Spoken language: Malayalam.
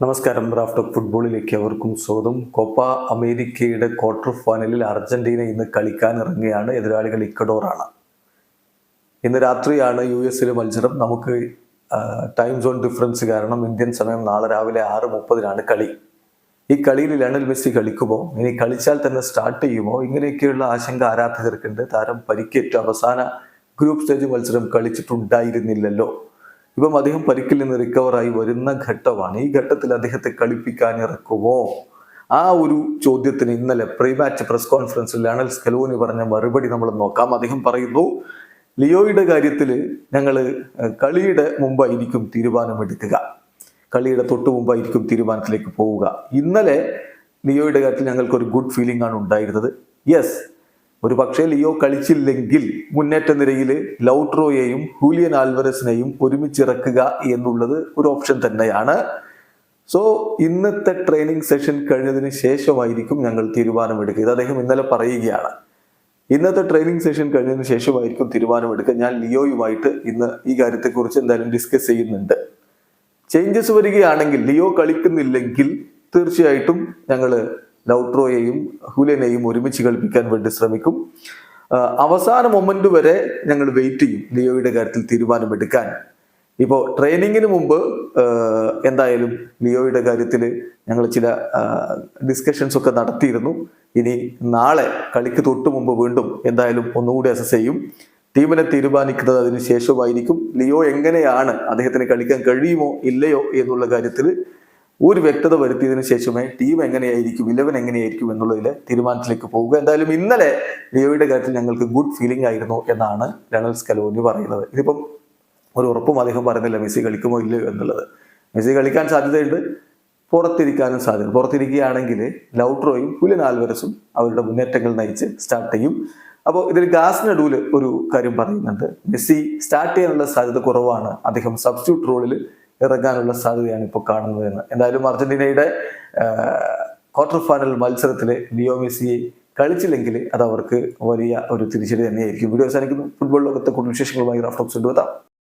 നമസ്കാരം. റാഫ് ടോക്ക് ഫുട്ബോളിലേക്ക് അവർക്കും സ്വാഗതം. കോപ്പ അമേരിക്കയുടെ ക്വാർട്ടർ ഫൈനലിൽ അർജന്റീന ഇന്ന് കളിക്കാൻ ഇറങ്ങുകയാണ്. എതിരാളികൾ ഇക്വഡോറാണ്. ഇന്ന് രാത്രിയാണ് US മത്സരം. നമുക്ക് ടൈം സോൺ ഡിഫറൻസ് കാരണം ഇന്ത്യൻ സമയം നാളെ രാവിലെ 6:30 കളി. ഈ കളിയിൽ ലയണൽ മെസ്സി കളിക്കുമോ, ഇനി കളിച്ചാൽ തന്നെ സ്റ്റാർട്ട് ചെയ്യുമോ, ഇങ്ങനെയൊക്കെയുള്ള ആശങ്ക ആരാധകർക്കുണ്ട്. താരം പരിക്കേറ്റ അവസാന ഗ്രൂപ്പ് സ്റ്റേജ് മത്സരം കളിച്ചിട്ടുണ്ടായിരുന്നില്ലല്ലോ. ഇപ്പം അദ്ദേഹം പരിക്കിൽ നിന്ന് റിക്കവറായി വരുന്ന ഘട്ടമാണ്. ഈ ഘട്ടത്തിൽ അദ്ദേഹത്തെ കളിപ്പിക്കാൻ ഇറക്കുമോ? ആ ഒരു ചോദ്യത്തിന് ഇന്നലെ പ്രീ മാച്ച് പ്രസ് കോൺഫറൻസിൽ ലയണൽ സ്കലോനി പറഞ്ഞ മറുപടി നമ്മൾ നോക്കാം. അദ്ദേഹം പറയുന്നു, ലിയോയുടെ കാര്യത്തിൽ ഞങ്ങൾ കളിയുടെ മുമ്പായിരിക്കും തീരുമാനമെടുക്കുക, കളിയുടെ തൊട്ട് മുമ്പായിരിക്കും തീരുമാനത്തിലേക്ക് പോവുക. ഇന്നലെ ലിയോയുടെ കാര്യത്തിൽ ഞങ്ങൾക്കൊരു ഗുഡ് ഫീലിംഗ് ആണ് ഉണ്ടായിരുന്നത്. യെസ്, ഒരു പക്ഷേ ലിയോ കളിച്ചില്ലെങ്കിൽ മുന്നേറ്റ നിരയിൽ ലൗട്രോയെയും ഹൂലിയൻ ആൽവരസിനെയും ഒരുമിച്ചിറക്കുക എന്നുള്ളത് ഒരു ഓപ്ഷൻ തന്നെയാണ്. സോ ഇന്നത്തെ ട്രെയിനിങ് സെഷൻ കഴിഞ്ഞതിന് ശേഷമായിരിക്കും ഞങ്ങൾ തീരുമാനമെടുക്കുക. ഇത് അദ്ദേഹം ഇന്നലെ പറയുകയാണ്. ഇന്നത്തെ ട്രെയിനിങ് സെഷൻ കഴിഞ്ഞതിന് ശേഷമായിരിക്കും തീരുമാനമെടുക്കുക. ഞാൻ ലിയോയുമായിട്ട് ഇന്ന് ഈ കാര്യത്തെക്കുറിച്ച് എന്തായാലും ഡിസ്കസ് ചെയ്യുന്നുണ്ട്. ചേഞ്ചസ് വരികയാണെങ്കിൽ, ലിയോ കളിക്കുന്നില്ലെങ്കിൽ തീർച്ചയായിട്ടും ഞങ്ങൾ ലൗട്രോയെയും ഹുലിയനെയും ഒരുമിച്ച് കളിപ്പിക്കാൻ വേണ്ടി ശ്രമിക്കും. അവസാന മൊമെന്റ് വരെ ഞങ്ങൾ വെയിറ്റ് ചെയ്യും ലിയോയുടെ കാര്യത്തിൽ തീരുമാനമെടുക്കാൻ. ഇപ്പോൾ ട്രെയിനിങ്ങിന് മുമ്പ് എന്തായാലും ലിയോയുടെ കാര്യത്തിൽ ഞങ്ങൾ ചില ഡിസ്കഷൻസ് ഒക്കെ നടത്തിയിരുന്നു. ഇനി നാളെ കളിക്ക് തൊട്ട് മുമ്പ് വീണ്ടും എന്തായാലും ഒന്നുകൂടി അസസ് ചെയ്യും. ടീമിനെ തീരുമാനിക്കുന്നത് അതിന് ശേഷമായിരിക്കും. ലിയോ എങ്ങനെയാണ്, അദ്ദേഹത്തിന് കളിക്കാൻ കഴിയുമോ ഇല്ലയോ എന്നുള്ള കാര്യത്തിൽ ഒരു വ്യക്തത വരുത്തിയതിനു ശേഷമേ ടീം എങ്ങനെയായിരിക്കും, 11 എങ്ങനെയായിരിക്കും എന്നുള്ളതിലെ തീരുമാനത്തിലേക്ക് പോവുക. എന്തായാലും ഇന്നലെ ലിയോയുടെ കാര്യത്തിൽ ഞങ്ങൾക്ക് ഗുഡ് ഫീലിംഗ് ആയിരുന്നു എന്നാണ് ലയണൽ സ്കലോനി പറയുന്നത്. ഇതിപ്പം ഒരു ഉറപ്പും അദ്ദേഹം പറയുന്നില്ല മെസ്സി കളിക്കുമോ ഇല്ലയോ എന്നുള്ളത്. മെസ്സി കളിക്കാൻ സാധ്യതയുണ്ട്, പുറത്തിരിക്കാനും സാധ്യത. പുറത്തിരിക്കുകയാണെങ്കിൽ ലൗട്രോയും ഹുലിയൻ ആൽവരസും അവരുടെ മുന്നേറ്റങ്ങൾ നയിച്ച് സ്റ്റാർട്ട് ചെയ്യും. അപ്പോൾ ഇതിൽ ഗാസ്നഡൂല് ഒരു കാര്യം പറയുന്നുണ്ട്, മെസ്സി സ്റ്റാർട്ട് ചെയ്യാനുള്ള സാധ്യത കുറവാണ്, അദ്ദേഹം സബ്സ്റ്റിറ്റ്യൂട്ട് റോളിൽ ഇറങ്ങാനുള്ള സാധ്യതയാണ് ഇപ്പോൾ കാണുന്നത് എന്ന്. എന്തായാലും അർജന്റീനയുടെ ക്വാർട്ടർ ഫൈനൽ മത്സരത്തിൽ ലിയോ മെസ്സിയെ കളിച്ചില്ലെങ്കിൽ അത് അവർക്ക് വലിയ ഒരു തിരിച്ചടി തന്നെയായിരിക്കും. വീഡിയോ അവസാനിക്കുന്നു. ഫുട്ബോൾ ലോകത്തെ കൂടുതൽ വിശേഷങ്ങളുമായി റാഫ് ടോക്സ് കൊണ്ടുവരാം.